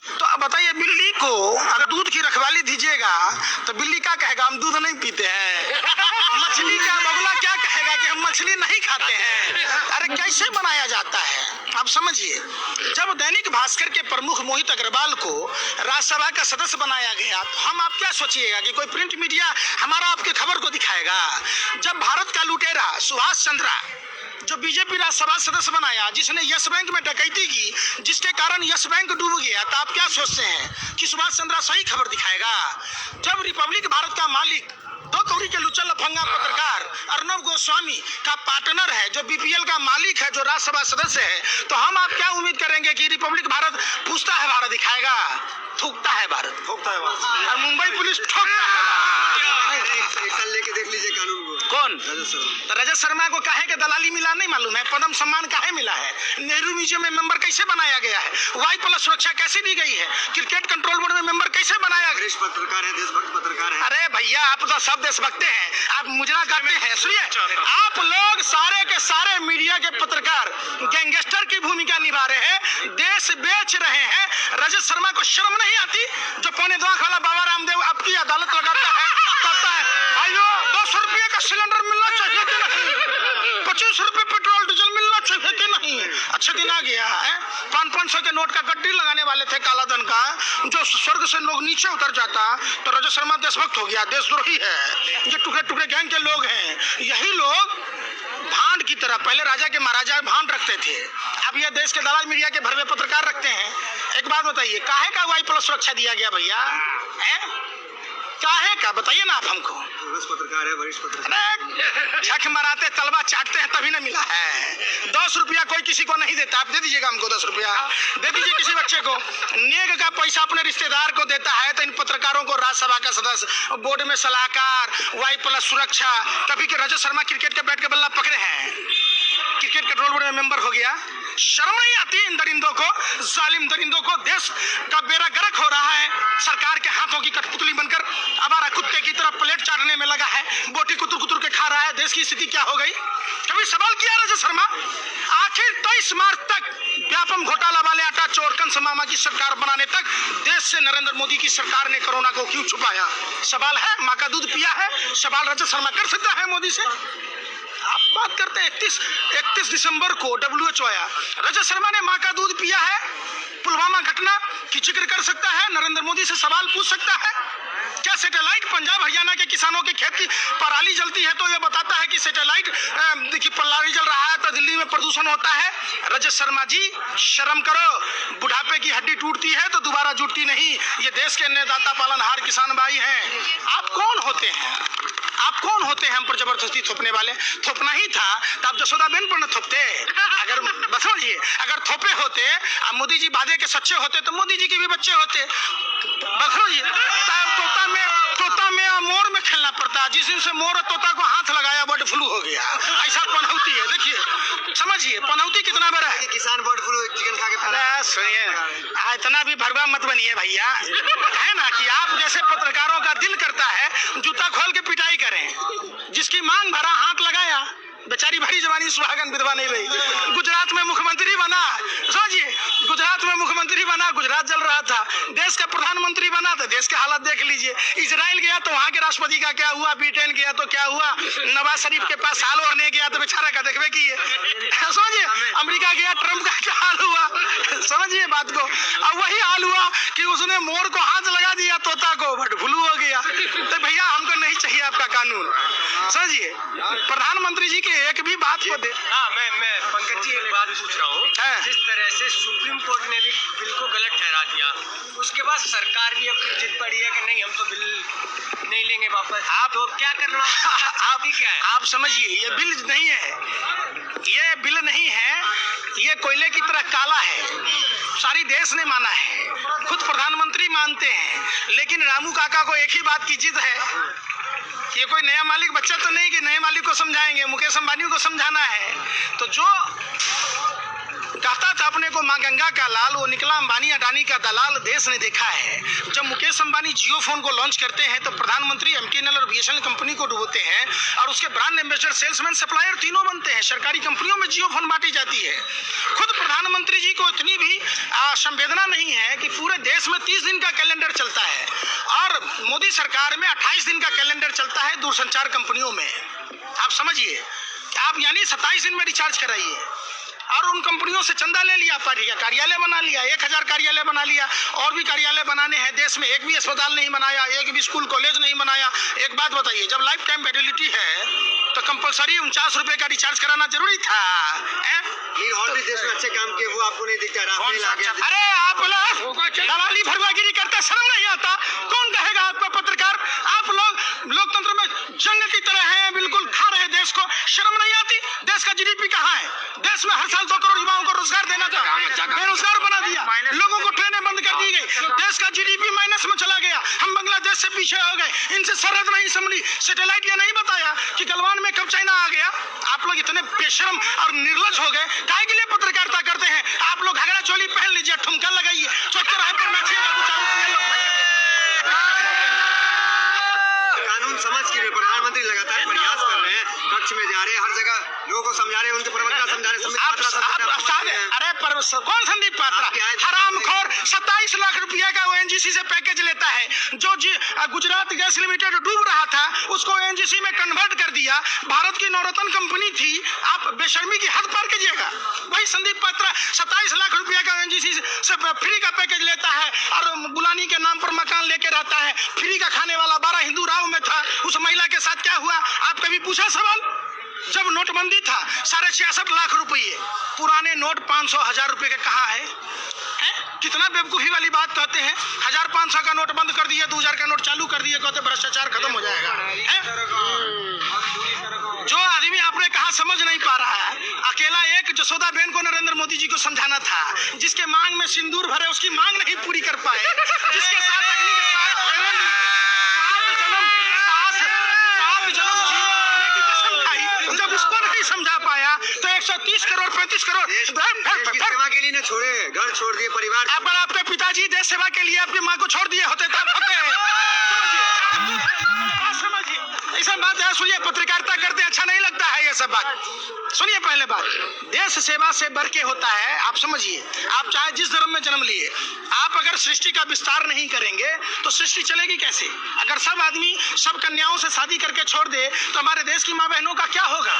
तो अब बताइए, बिल्ली को अगर दूध की रखवाली दीजिएगा तो बिल्ली क्या कहेगा, हम दूध नहीं पीते हैं। मछली का बगुला क्या कहेगा कि हम मछली नहीं खाते हैं। अरे कैसे बनाया जाता है आप समझिए। जब दैनिक भास्कर के प्रमुख मोहित अग्रवाल को राज्यसभा का सदस्य बनाया गया तो हम आप क्या सोचिएगा कि कोई प्रिंट मीडिया हमारा आपके खबर को दिखाएगा। जब भारत का लुटेरा सुभाष चंद्रा जो बीजेपी राज्यसभा सदस्य बनाया, जिसने यस बैंक में डकैती की, जिसके कारण यस बैंक डूब गया, तो आप क्या सोचते हैं कि सुभाष चंद्रा सही खबर दिखाएगा। जब रिपब्लिक भारत का मालिक दो कौड़ी के लुच्चा लफंगा पत्रकार अर्नब गोस्वामी का पार्टनर है, जो बीपीएल का मालिक है, जो राज्यसभा सदस्य है, तो हम आप क्या उम्मीद करेंगे कि रिपब्लिक भारत पूछता है भारत दिखाएगा। थूकता है भारत, थूकता है भारत, और मुंबई पुलिस ठोकता है। एक साल लेके देख लीजिए कानून को। कौन? तो रजत शर्मा को काहे के दलाली मिला नहीं मालूम है। पद्म सम्मान काहे मिला है। नेहरू म्यूजियम में मेंबर कैसे बनाया गया है। वाई प्लस सुरक्षा कैसे दी गई है। क्रिकेट कंट्रोल बोर्ड में मेंबर कैसे बनाया गया। पत्रकार है, देशभक्त पत्रकार है। अरे भैया आप तो सब देशभक्त हैं, आप मुजरा करते हैं। सुनिए, आप लोग सारे के सारे मीडिया के पत्रकार गैंगस्टर की भूमिका निभा रहे हैं, देश बेच रहे हैं। रजत शर्मा को शर्म नहीं आती जो पौने 2 वाला बाबा रामदेव आपकी अदालत लगाता है, कहता है भाइयों 200 रुपये का सिलेंडर मिलना चाहिए कि नहीं, 25 रुपये पेट्रोल डीजल मिलना चाहिए कि नहीं। अच्छे दिन आ गया है। 500 के नोट का गड्डी लगाने वाले थे काला धन का, जो स्वर्ग से लोग नीचे उतर जाता, तो रजत शर्मा देशभक्त हो गया, देशद्रोही है। ये टुकड़े टुकड़े गैंग के लोग हैं। यही लोग भांड की तरह पहले राजा के महाराजा भांड रखते थे, अब ये देश के दलाल मीडिया के भरवे पत्रकार रखते हैं। एक बात बताइए, काहे का वाई प्लस सुरक्षा दिया गया भैया, काहे का बताइए ना आप हमको। पत्रकार है, वरिष्ठ पत्रकार। झक मराते तलवा चाटते हैं तभी ना मिला है। 10 रुपया कोई किसी को नहीं देता, आप दे दीजिएगा हमको 10 रुपया, दे दीजिए किसी बच्चे को। नेग का पैसा अपने रिश्तेदार को देता है, तो इन पत्रकारों को राज्यसभा का सदस्य, बोर्ड में सलाहकार, वाई प्लस सुरक्षा, कभी के रजत शर्मा क्रिकेट के बैट के बल्ला पकड़े हैं, क्रिकेट कंट्रोल बोर्ड में मेंबर हो गया। शर्म नहीं आती इन दरिंदों को, जालिम दरिंदों को। देश का बेड़ा गर्क हो रहा है, सरकार के हाथों की कठपुतली बनकर आवारा कुत्ते की तरह प्लेट चाटने में लगा है, बोटी कुतुर कुतुर के खा रहा है। देश की स्थिति क्या हो गई, कभी सवाल किया रजत शर्मा। आखिर 23 मार्च तक व्यापम घोटाला वाले आटा चोर कंस मामा की सरकार बनाने तक देश से नरेंद्र मोदी की सरकार ने कोरोना को क्यों छुपाया। सवाल है, माँ का दूध पिया है, सवाल रजत शर्मा कर सकता है मोदी से। आप बात करते हैं 31 दिसंबर को WHO आया, रजत शर्मा ने माँ का दूध पिया है, पुलवामा घटना की जिक्र कर सकता है, नरेंद्र मोदी से सवाल पूछ सकता है। क्या सैटेलाइट पंजाब हरियाणा के किसानों के खेत की पराली जलती है तो ये बताता है कि सैटेलाइट की पराली जल रहा है तो दिल्ली में प्रदूषण होता है। रजत शर्मा जी शर्म करो, बुढ़ापे की हड्डी टूटती है तो दोबारा जुटती नहीं। ये देश के अन्नदाता पालनहार किसान भाई हैं। आप कौन होते हैं, आप कौन होते हैं हम पर जबरदस्ती थोपने वाले। थोपना ही था तो आप जसोदाबेन पर न थोपते। अगर बस समझिए, अगर थोपे होते अब मोदी जी वादे के सच्चे होते तो मोदी जी के भी बच्चे होते। तोता में मोर में खेलना पड़ता है। जिस दिन से मोर और तोता को हाथ लगाया बर्ड फ्लू हो गया, ऐसा पनौती है। देखिए समझिए पनौती कितना बड़ा है। किसान बर्ड फ्लू चिकन खा के। अरे सुनिए, इतना भी भरवा मत बनिए भैया, है ना कि आप जैसे पत्रकारों का दिल करता है जूता खोल के पिटाई करें। जिसकी मांग भरा हाथ लगाया, बेचारी भरी जवानी सुहागन विधवा नहीं रही। गुजरात में मुख्यमंत्री बना, समझिए गुजरात में मुख्यमंत्री बना, गुजरात जल रहा था। देश का प्रधानमंत्री बना तो देश के हालत देख लीजिए। इजराइल गया तो वहां के राष्ट्रपति का क्या हुआ, ब्रिटेन गया तो क्या हुआ, नवाज शरीफ के पास हाल ओढ़ने गया तो बेचारा का देखवे की है। समझिए अमेरिका गया, ट्रम्प का क्या हाल हुआ, समझिए बात को। अब वही हाल हुआ कि उसने मोर को हाथ लगा दिया, तोता को बर्ड फ्लू हो गया। तो भैया हमको नहीं चाहिए आपका कानून, समझिए। प्रधानमंत्री जी के एक भी बात को दे। हाँ, मैं पंकज जी एक बात पूछ रहा हूँ। जिस तरह से सुप्रीम कोर्ट ने भी बिल को गलत ठहरा दिया, उसके बाद सरकार भी अपनी जिद पड़ी है कि नहीं हम तो बिल नहीं लेंगे वापस। आप तो क्या करना आप ही क्या है। आप समझिए ये बिल नहीं है, ये बिल नहीं है, ये कोयले की तरह काला है। सारी देश ने माना है, खुद प्रधानमंत्री मानते हैं। लेकिन रामू काका को एक ही बात की जिद है, ये कोई नया मालिक बच्चा तो नहीं कि नए मालिक को समझाएंगे, मुकेश अंबानी को समझाना है। तो जो कहता था अपने को माँ गंगा का लाल, वो निकला अंबानी अडानी का दलाल। देश ने देखा है जब मुकेश अंबानी जियो फोन को लॉन्च करते हैं तो प्रधानमंत्री MTNL और BSNL कंपनी को डुबोते हैं और उसके ब्रांड एम्बेसडर, सेल्समैन, सप्लायर तीनों बनते हैं। सरकारी कंपनियों में जियो फोन बांटी जाती है। खुद प्रधानमंत्री प्रधानमंत्री जी को इतनी भी संवेदना नहीं है कि पूरे देश में 30 दिन का कैलेंडर चलता है और मोदी सरकार में 28 दिन का कैलेंडर चलता है दूरसंचार कंपनियों में। आप समझिए, आप यानी 27 दिन में रिचार्ज कराइए और उन कंपनियों से चंदा ले लिया, कार्यालय बना लिया, 1000 कार्यालय बना लिया, और भी कार्यालय बनाने हैं देश में, एक भी अस्पताल नहीं बनाया, एक भी स्कूल कॉलेज नहीं बनाया। एक बात बताइए, जब लाइफ टाइम वैलिडिटी है तो कंपलसरी 49 रुपए का रिचार्ज कराना जरूरी था? और भी देश में अच्छे काम किए, वो आपको नहीं दिखता? अरे आप लोग दलाली भरवागिरी करते, शर्म नहीं आता? कौन कहेगा आपको पत्रकार? आप लोग लोकतंत्र में जंग की तरह हैं, बिल्कुल खा रहे देश को, शर्म नहीं आती? देश का जीडीपी कहाँ है? देश में हर साल 2 करोड़ युवाओं को रोजगार देना था, बेरोजगार बना दिया, लोगों को ट्रेनें बंद कर दी गई, देश का जीडीपी माइनस में चला गया, हम बांग्लादेश से पीछे हो गए, इनसे सरहद नहीं संभली, सैटेलाइट ये नहीं बताया कि गलवान में कब चाइना आ गया। आप लोग इतने बेशर्म और निर्लज हो गए, काहे के लिए पत्रकारिता करते हैं? आप लोग घगरा चोली पहन लीजिए, ठुमका लगाइए, चौक चौराहे पर नाचिएगा, 2-4 रुपये लोग कानून समझ के प्रधानमंत्री लगातार प्रयास कर रहे हैं, कक्ष में जा रहे हैं, हर जगह लोगों को समझा रहे हैं, उनके प्रवक्ता समझा रहे हैं। अरे कौन संदीप पात्रा? हरामखोर 27 लाख रुपया का ओएनजीसी से पैकेज लेता है। जो गुजरात गैस लिमिटेड डूब रहा था उसको ओएनजीसी में कन्वर्ट कर दिया, भारत की नवरत्न कंपनी थी। आप बेशर्मी की हद पार कीजिएगा। वही संदीप पात्रा 27 लाख रुपया का ओएनजीसी से फ्री का पैकेज लेता है और बुलानी के नाम पर मकान लेके रहता है। फ्री का खाने वाला 12 हिंदू राव में था, उस महिला के साथ क्या हुआ? आप कभी पूछा सवाल? जब नोटबंदी था 66.5 लाख रुपये, पुराने नोट 500 1000 रुपए के कहाँ है? कितना बेवकूफी वाली बात कहते हैं। 1500 का नोट बंद कर दिए, 2000 का नोट चालू कर दिए, कहते भ्रष्टाचार खत्म हो जाएगा। जो आदमी आपने कहा समझ नहीं पा रहा है, अकेला एक जसोदा बहन को नरेंद्र मोदी जी को समझाना था, जिसके मांग में सिंदूर भरे उसकी मांग नहीं पूरी कर पाए, जिसके साथ अग्नि के साथ फेरे लिए, 7 जन्म जीवन लेने की कसम खाई, जब उसको नहीं समझा पाया तो 130 करोड़ 35 करोड़ सेवा के लिए न छोड़े, घर छोड़ दिए, परिवार। अगर आपके पिताजी देश सेवा के लिए आपकी माँ को छोड़ दिए होते तो आप होते हैं। समझिए, ऐसा बात है। सुनिए, पत्रकारिता करते अच्छा नहीं लगता है ये सब बात। सुनिए, पहले बात, देश सेवा से बढ़ के होता है। आप समझिए, आप चाहे जिस धर्म में जन्म लिए, आप अगर सृष्टि का विस्तार नहीं करेंगे तो सृष्टि चलेगी कैसे? अगर सब आदमी सब कन्याओं से शादी करके छोड़ दे तो हमारे देश की माँ बहनों का क्या होगा?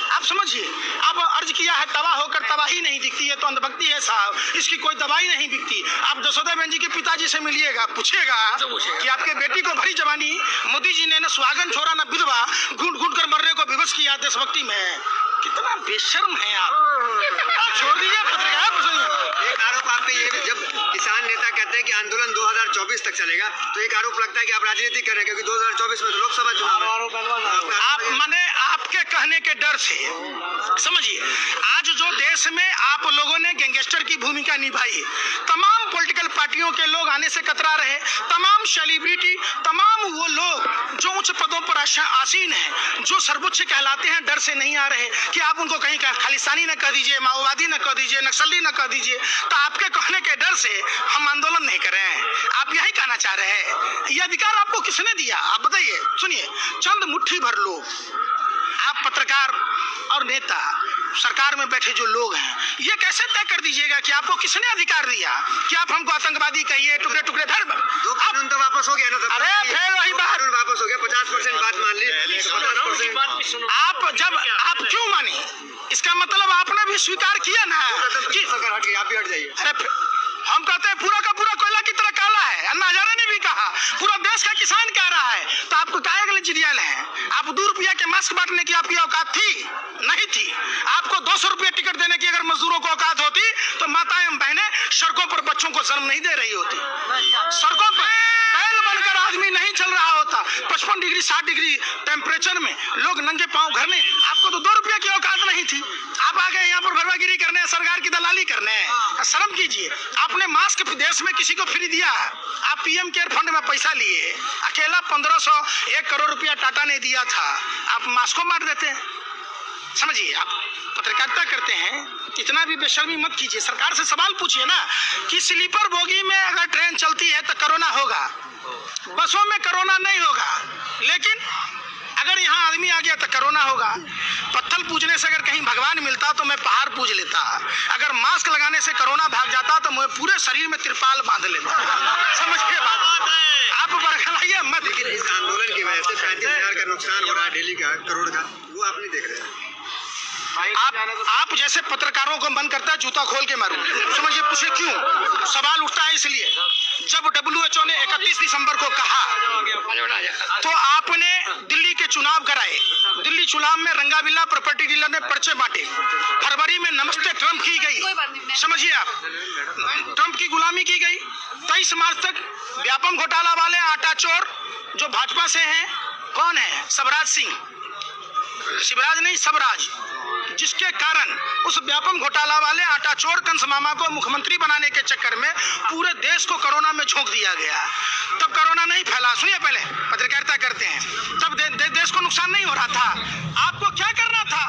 आप समझिए, अब अर्ज किया है, तबाह होकर तबाही नहीं दिखती है तो अंधभक्ति है साहब, इसकी कोई दवाई नहीं बिकती। आप जसोदा बहन जी के पिताजी से मिलिएगा, पूछेगा कि आपके बेटी को भरी जवानी मोदी जी ने न सुहागन छोड़ा न विधवा, घूट घूट कर मरने को विवश किया देशभक्ति में। कितना बेशर्म है आप। छोड़ दीजिए पत्रकार। एक आरोप आप पे ये, जब किसान नेता कहते हैं कि आंदोलन 2024 तक चलेगा, तो एक आरोप लगता है कि आप राजनीति कर रहे हैं, क्योंकि 2024 में तो लोकसभा चुनाव है। आप माने आपके कहने के डर से, समझिए, आज जो देश में आप लोगों ने गैंगस्टर की भूमिका निभाई, तमाम पॉलिटिकल पार्टियों के लोग आने से कतरा रहे, तमाम सेलिब्रिटी, तमाम वो लोग जो उच्च पदों पर आसीन हैं, जो सर्वोच्च कहलाते हैं, डर से नहीं आ रहे कि आप उनको कहीं खालिस्तानी न कह दीजिए, माओवादी न कह दीजिए, नक्सली न कह दीजिए। तो आपके कहने के डर से हम आंदोलन नहीं कर रहे हैं। आप यही कहना चाह रहे हैं। ये अधिकार आपको किसने दिया? आप बताइए। सुनिए, चंद मुट्ठी भर लोग, आप पत्रकार और नेता, सरकार में बैठे जो लोग हैं, ये कैसे तय कर दीजिएगा कि आपको किसने अधिकार दिया कि आप हमको आतंकवादी कहिए, टुकड़े टुकड़े धर? कानून तो वापस हो गया ना। अरे फिर वही बात, वापस हो गया। 50% बात मान ली, 50%। आप जब आप क्यों माने? इसका मतलब आपने भी स्वीकार किया ना कि आप भी हट जाइए। अरे हम कहते हैं पूरा का पूरा कोयला की तरह काला है। अन्ना हजारे ने भी कहा, पूरा देश का किसान कह रहा है, तो आपको काहे के लिए जिरियाल है? आप 2 रुपया के मास्क बांटने की आपकी औकात थी? नहीं थी। आपको 200 रुपया टिकट देने की अगर मजदूरों को औकात होती तो माताएं बहनें सड़कों पर बच्चों को जन्म नहीं दे रही होती। सड़कों पर बैल बनकर आदमी नहीं चल रहा होता। 55 डिग्री 60 डिग्री टेम्परेचर में लोग नंगे पांव घर में। आपको तो 2 रुपया की औकात नहीं थी। आप आ गए यहाँ पर भरवागिरी करने, सरकार की दलाली करने। शर्म कीजिए। आपने मास्क देश में किसी को फ्री दिया? आप पीएम केयर फंड में पैसा लिए, अकेला 1500 1 करोड़ रुपया टाटा ने दिया था, आप मास्क को बांट देते हैं। समझिए, आप पत्रकारिता करते हैं, इतना भी बेशर्मी मत कीजिए। सरकार से सवाल पूछिए ना कि स्लीपर बोगी में अगर ट्रेन चलती है तो कोरोना होगा, बसों में कोरोना नहीं होगा, लेकिन अगर यहाँ आदमी आ गया तो कोरोना होगा। पत्थर पूजने से अगर कहीं भगवान मिलता तो मैं पहाड़ पूज लेता। अगर मास्क लगाने से कोरोना भाग जाता तो मैं पूरे शरीर में तिरपाल बांध लेता। समझिए बात, आप बरखलाइए मत। इस आंदोलन की वजह से 35,000 का नुकसान हो रहा है डेली का, करोड़ का, वो आप नहीं देख रहे हैं। आप जैसे पत्रकारों को मन करता है जूता खोल के मारूं। समझिए पूछे क्यों? सवाल उठता है इसलिए जब WHO ने 31 दिसंबर को कहा तो आपने दिल्ली के चुनाव कराए। दिल्ली चुनाव में रंगाबिल्ला प्रॉपर्टी डीलर ने पर्चे बांटे। फरवरी में नमस्ते ट्रंप की गई। समझिए आप, ट्रंप की गुलामी की गई। 23 मार्च तक व्यापम घोटाला वाले आटा चोर जो भाजपा से हैं, कौन है? सबराज सिंह, शिवराज नहीं सबराज, जिसके कारण उस व्यापम घोटाला वाले आटा चोर कंस मामा को मुख्यमंत्री बनाने के चक्कर में पूरे देश को कोरोना में झोंक दिया गया। तब कोरोना नहीं फैला। सुनिए, पहले पत्रकारिता करते हैं, तब देश को नुकसान नहीं हो रहा था। आपको क्या करना था?